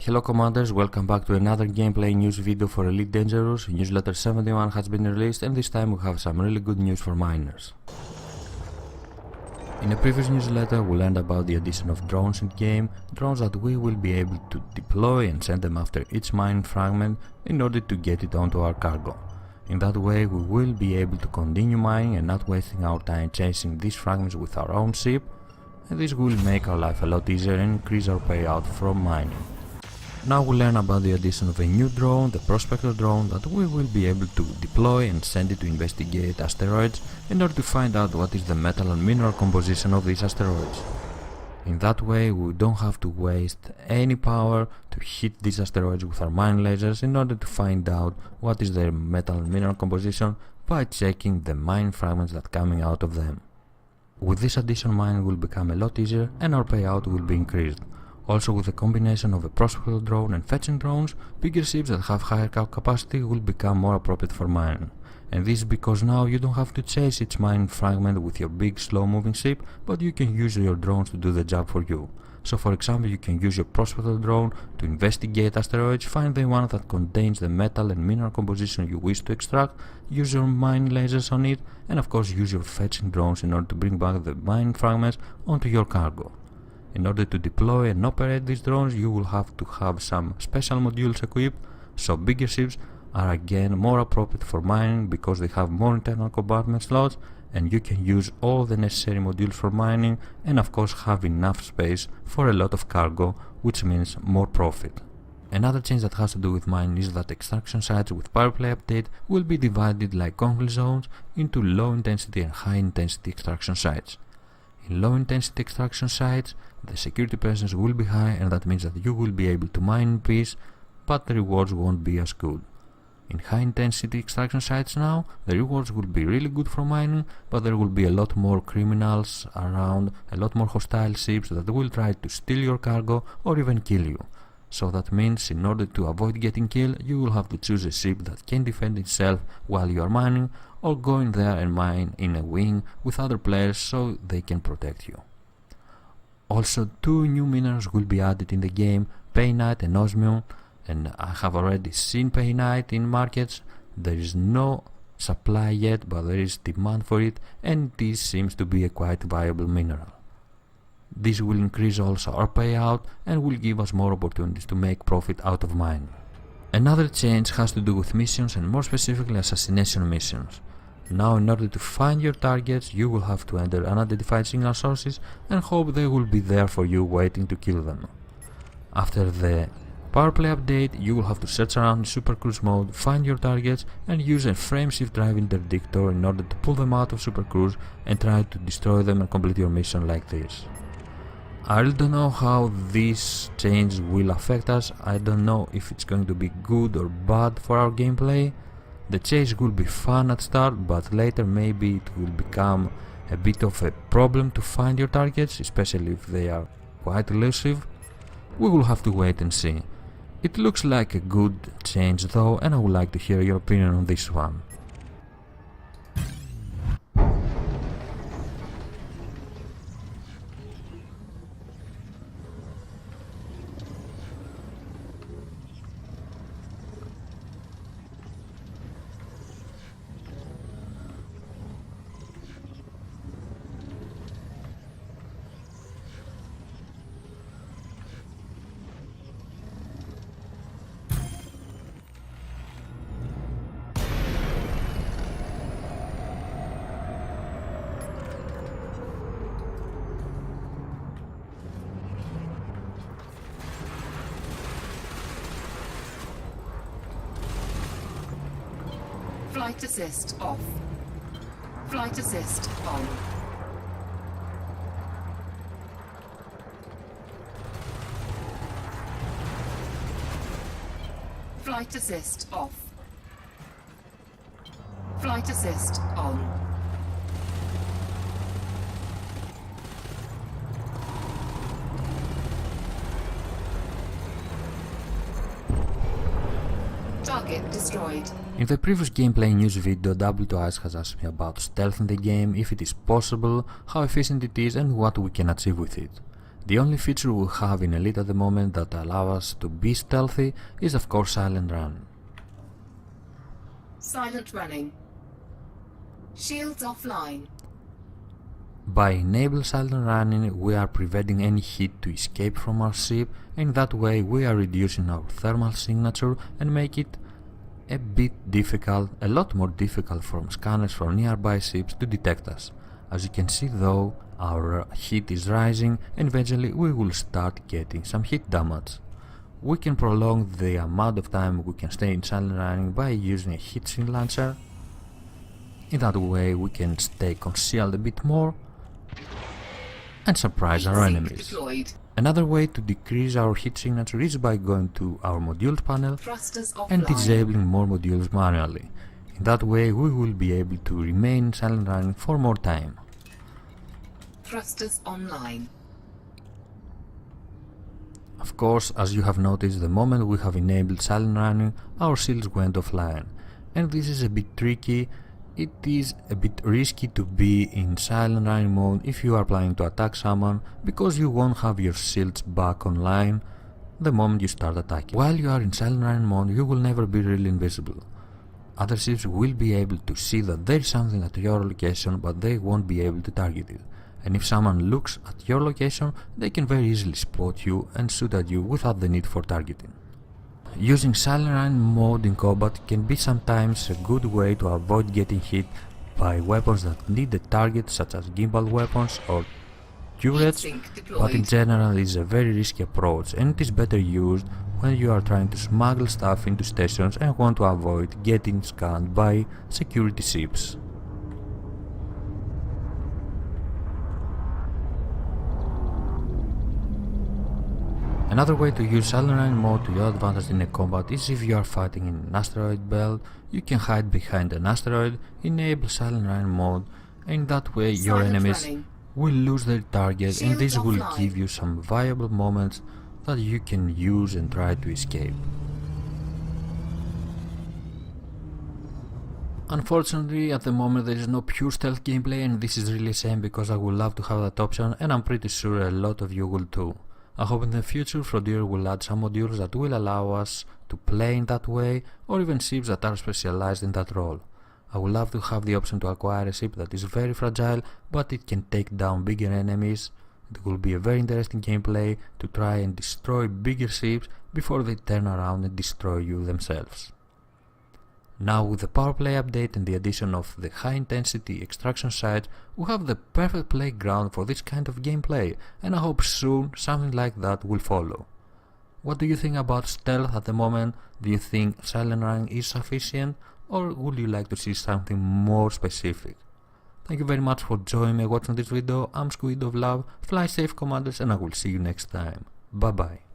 Hello Commanders, welcome back to another gameplay news video for Elite Dangerous. Newsletter 71 has been released and this time we have some really good news for miners. In a previous newsletter we learned about the addition of drones in game, drones that we will be able to deploy and send them after each mine fragment in order to get it onto our cargo. In that way we will be able to continue mining and not wasting our time chasing these fragments with our own ship, and this will make our life a lot easier and increase our payout from mining. Now we learn about the addition of a new drone, the Prospector drone, that we will be able to deploy and send it to investigate asteroids in order to find out what is the metal and mineral composition of these asteroids. In that way we don't have to waste any power to hit these asteroids with our mine lasers in order to find out what is their metal and mineral composition by checking the mine fragments that are coming out of them. With this addition mining will become a lot easier and our payout will be increased. Also, with the combination of a Prospector drone and fetching drones, bigger ships that have higher capacity will become more appropriate for mining. And this is because now you don't have to chase each mine fragment with your big slow moving ship, but you can use your drones to do the job for you. So for example, you can use your Prospector drone to investigate asteroids, find the one that contains the metal and mineral composition you wish to extract, use your mine lasers on it, and of course use your fetching drones in order to bring back the mine fragments onto your cargo. In order to deploy and operate these drones, you will have to have some special modules equipped, so bigger ships are again more appropriate for mining because they have more internal compartment slots and you can use all the necessary modules for mining and of course have enough space for a lot of cargo, which means more profit. Another change that has to do with mining is that extraction sites with Powerplay update will be divided like conflict zones into low intensity and high intensity extraction sites. In low intensity extraction sites, the security presence will be high and that means that you will be able to mine in peace, but the rewards won't be as good. In high intensity extraction sites now, the rewards will be really good for mining, but there will be a lot more criminals around, a lot more hostile ships that will try to steal your cargo or even kill you. So that means in order to avoid getting killed, you will have to choose a ship that can defend itself while you are mining, or go in there and mine in a wing with other players so they can protect you. Also, two new minerals will be added in the game, Painite and Osmium, and I have already seen Painite in markets. There is no supply yet, but there is demand for it, and this seems to be a quite viable mineral. This will increase also our payout and will give us more opportunities to make profit out of mining. Another change has to do with missions and more specifically assassination missions. Now in order to find your targets you will have to enter unidentified signal sources and hope they will be there for you waiting to kill them. After the Powerplay update you will have to search around in Super Cruise mode, find your targets and use a frame shift drive interdictor in order to pull them out of Super Cruise and try to destroy them and complete your mission like this. I really don't know how this change will affect us. I don't know if it's going to be good or bad for our gameplay. The chase will be fun at start, but later maybe it will become a bit of a problem to find your targets, especially if they are quite elusive. We will have to wait and see. It looks like a good change though, and I would like to hear your opinion on this one. Flight assist off. Flight assist on. Flight assist off. Flight assist on. Target destroyed. In the previous gameplay news video, W2Ice has asked me about stealth in the game, if it is possible, how efficient it is and what we can achieve with it. The only feature we have in Elite at the moment that allows us to be stealthy is of course silent run. Silent running. Shields offline. By enabling silent running, we are preventing any hit to escape from our ship, and that way we are reducing our thermal signature and make it a lot more difficult for scanners from nearby ships to detect us. As you can see though, our heat is rising and eventually we will start getting some heat damage. We can prolong the amount of time we can stay in silent running by using a heatsink launcher. In that way we can stay concealed a bit more and surprise our enemies. Deployed. Another way to decrease our heat signature is by going to our modules panel Thrusters offline. and disabling more modules manually. In that way we will be able to remain in silent running for more time. Thrusters online. Of course, as you have noticed, the moment we have enabled silent running, our shields went offline. And this is a bit tricky. It is a bit risky to be in silent running mode if you are planning to attack someone, because you won't have your shields back online the moment you start attacking. While you are in silent running mode, you will never be really invisible. Other ships will be able to see that there is something at your location, but they won't be able to target it. And if someone looks at your location, they can very easily spot you and shoot at you without the need for targeting. Using silent running mode in combat can be sometimes a good way to avoid getting hit by weapons that need a target, such as gimbal weapons or turrets, but in general it is a very risky approach and it is better used when you are trying to smuggle stuff into stations and want to avoid getting scanned by security ships. Another way to use silent running mode to your advantage in a combat is if you are fighting in an asteroid belt. You can hide behind an asteroid, enable silent running mode, and that way your enemies will lose their target, and this will give you some viable moments that you can use and try to escape. Unfortunately, at the moment there is no pure stealth gameplay, and this is really a shame because I would love to have that option, and I'm pretty sure a lot of you will too. I hope in the future Frontier will add some modules that will allow us to play in that way, or even ships that are specialized in that role. I would love to have the option to acquire a ship that is very fragile, but it can take down bigger enemies. It will be a very interesting gameplay to try and destroy bigger ships before they turn around and destroy you themselves. Now with the Powerplay update and the addition of the high intensity extraction sites, we have the perfect playground for this kind of gameplay, and I hope soon something like that will follow. What do you think about stealth at the moment? Do you think silent running is sufficient, or would you like to see something more specific? Thank you very much for joining me watching this video. I'm Squid of Love, fly safe commanders, and I will see you next time. Bye bye.